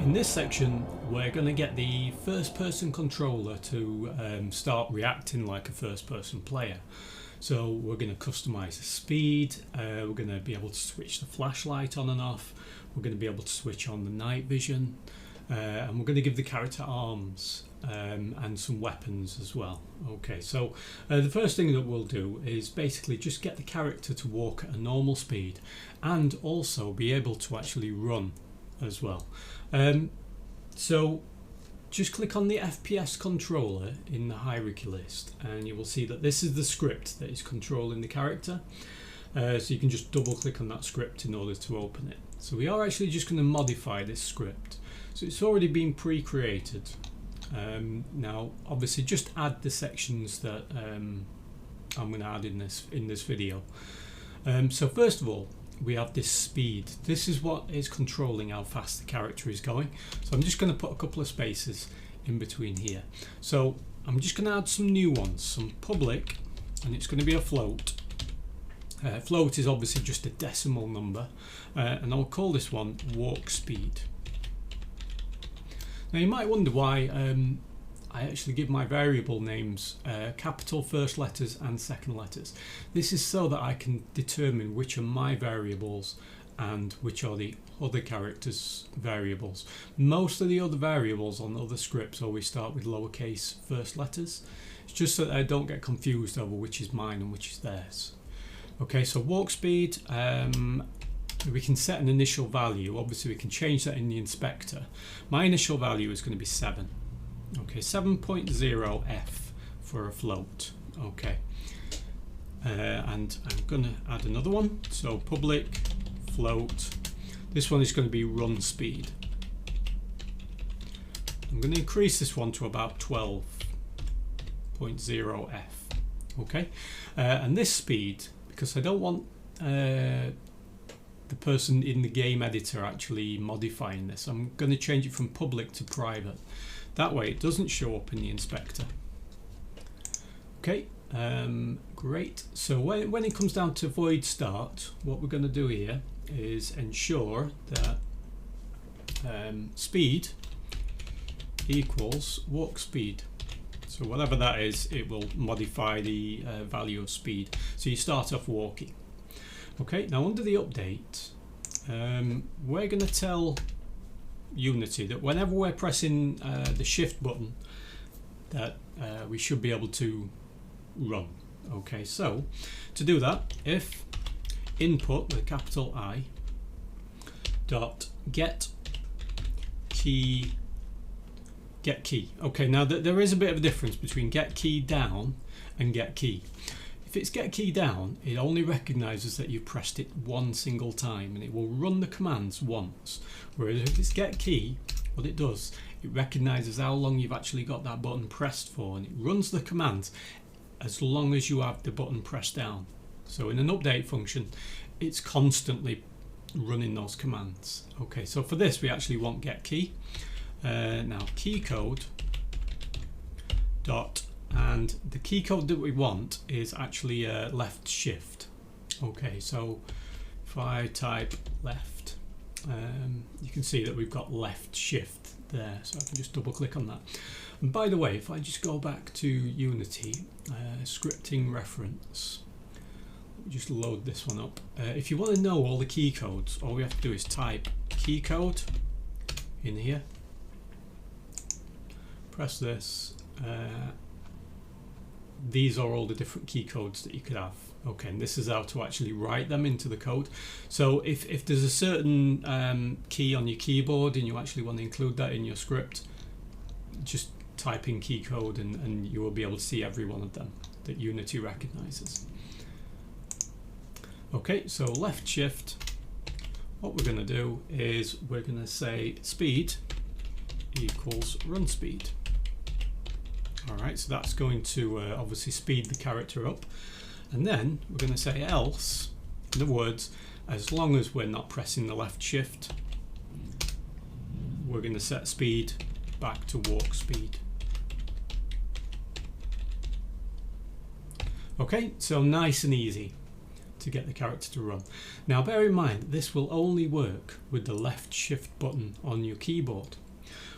In this section, we're going to get the first-person controller to start reacting like a first-person player. So we're going to customize the speed, we're going to be able to switch the flashlight on and off, we're going to be able to switch on the night vision, and we're going to give the character arms and some weapons as well. Okay, so the first thing that we'll do is basically just get the character to walk at a normal speed and also be able to actually run as well. So just click on the FPS controller in the hierarchy list and you will see that this is the script that is controlling the character. So you can just double click on that script in order to open it. So we are actually just going to modify this script. So it's already been pre-created. Now obviously just add the sections that I'm going to add in this video. So first of all, we have this speed. This is what is controlling how fast the character is going. So I'm just going to put a couple of spaces in between here. So I'm just going to add some new ones, some public, and it's going to be a float. Float is obviously just a decimal number, and I'll call this one walk speed. Now you might wonder why I actually give my variable names capital first letters and second letters. This is so that I can determine which are my variables and which are the other characters' variables. Most of the other variables on other scripts always start with lowercase first letters. It's just so that I don't get confused over which is mine and which is theirs. Okay, so walk speed, we can set an initial value. Obviously we can change that in the inspector. My initial value is going to be 7. Okay, 7.0 F for a float. Okay, and I'm going to add another one. So public float. This one is going to be run speed. I'm going to increase this one to about 12.0 F. Okay, and this speed, because I don't want the person in the game editor actually modifying this, I'm going to change it from public to private. That way it doesn't show up in the inspector. Okay, great. So when it comes down to void start, what we're going to do here is ensure that speed equals walk speed. So whatever that is, it will modify the value of speed. So you start off walking. Okay, now under the update, we're going to tell Unity that whenever we're pressing the shift button that we should be able to run. Okay, so to do that, if input with a capital I dot get key. Okay, now there is a bit of a difference between get key down and get key. If it's get key down, it only recognizes that you pressed it one single time and it will run the commands once. Whereas if it's get key, what it does, it recognizes how long you've actually got that button pressed for, and it runs the commands as long as you have the button pressed down. So in an update function, it's constantly running those commands. Okay, so for this we actually want get key. Now key code dot, and the key code that we want is actually left shift. Okay, so if I type left, you can see that we've got left shift there, so I can just double click on that. And by the way, if I just go back to Unity, scripting reference, let me just load this one up. If you want to know all the key codes, all we have to do is type key code in here, press this. These are all the different key codes that you could have. Okay, and this is how to actually write them into the code. So if there's a certain key on your keyboard and you actually want to include that in your script, just type in key code and you will be able to see every one of them that Unity recognizes. Okay, so left shift, what we're going to do is we're going to say speed equals run speed. Alright, so that's going to obviously speed the character up, and then we're going to say else, in other words, as long as we're not pressing the left shift, we're going to set speed back to walk speed. Okay, so nice and easy. to get the character to run. Now bear in mind, this will only work with the left shift button on your keyboard.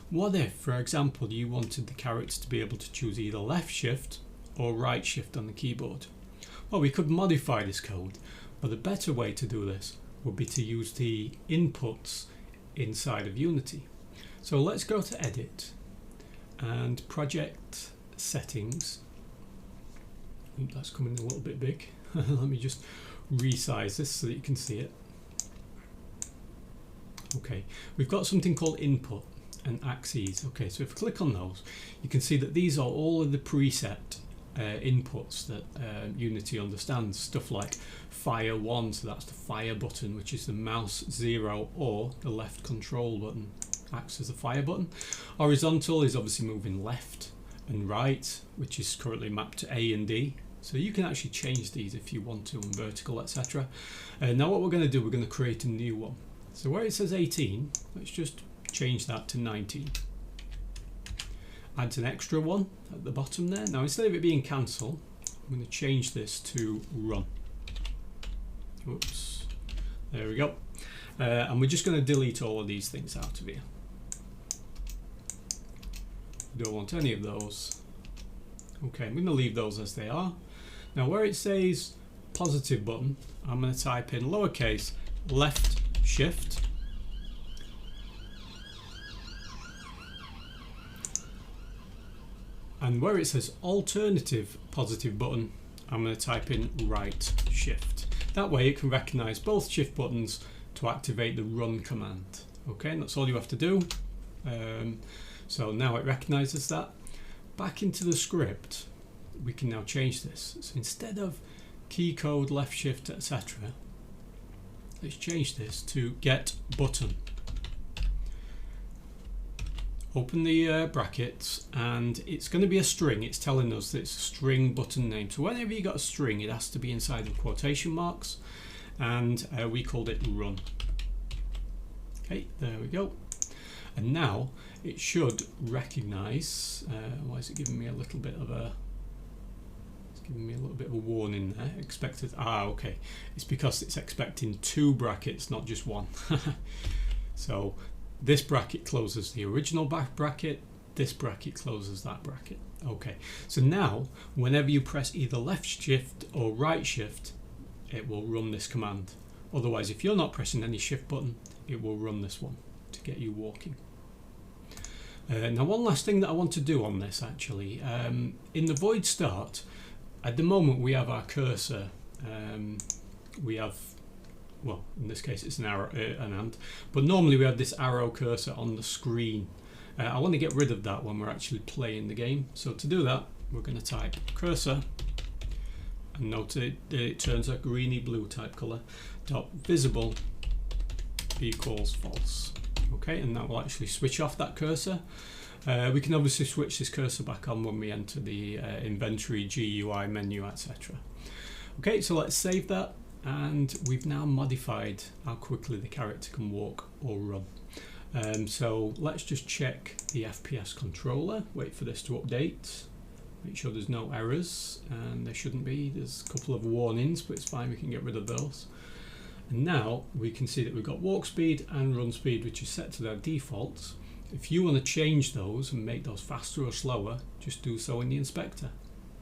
What if, for example, you wanted the character to be able to choose either left shift or right shift on the keyboard? Well, we could modify this code, but the better way to do this would be to use the inputs inside of Unity. So let's go to Edit and Project Settings. Oops, that's coming a little bit big. Let me just resize this so that you can see it. Okay, we've got something called Input and Axes. Okay, so if I click on those, you can see that these are all of the preset inputs that Unity understands. Stuff like fire 1, so that's the fire button, which is the mouse 0, or the left control button acts as the fire button. Horizontal is obviously moving left and right, which is currently mapped to A and D. So you can actually change these if you want to, and vertical, etc. Now what we're going to do, we're going to create a new one. So where it says 18, let's just change that to 19. Adds an extra one at the bottom there. Now instead of it being cancel, I'm going to change this to run. Oops, there we go. And we're just going to delete all of these things out of here. We don't want any of those. Okay, I'm going to leave those as they are. Now where it says positive button, I'm going to type in lowercase left shift. And where it says alternative positive button, I'm going to type in right shift. That way it can recognize both shift buttons to activate the run command. Okay, and that's all you have to do. So now it recognizes that. Back into the script, we can now change this. So instead of key code, left shift, etc., let's change this to get button. Open the brackets, and it's going to be a string. It's telling us that it's a string button name. So whenever you got a string, it has to be inside of quotation marks, and we called it run. Okay, there we go. And now it should recognize. Why is it giving me a little bit of a? It's giving me a little bit of a warning there. Expected. Okay. It's because it's expecting 2 brackets, not just 1. So this bracket closes the original bracket, this bracket closes that bracket. Okay, so now whenever you press either left shift or right shift, it will run this command. Otherwise, if you're not pressing any shift button, it will run this one to get you walking. Now one last thing that I want to do on this actually, in the void start, at the moment we have our cursor, we have, well, in this case it's an arrow, an ant, but normally we have this arrow cursor on the screen. I want to get rid of that when we're actually playing the game. So to do that, we're going to type cursor, and note it turns a greeny blue type color, dot visible equals false. Okay, and that will actually switch off that cursor. We can obviously switch this cursor back on when we enter the inventory, GUI menu, etc. Okay, so let's save that. And we've now modified how quickly the character can walk or run. So let's just check the FPS controller, wait for this to update, make sure there's no errors, and there shouldn't be. There's a couple of warnings, but it's fine, we can get rid of those. And now we can see that we've got walk speed and run speed, which is set to their defaults. If you want to change those and make those faster or slower, just do so in the inspector.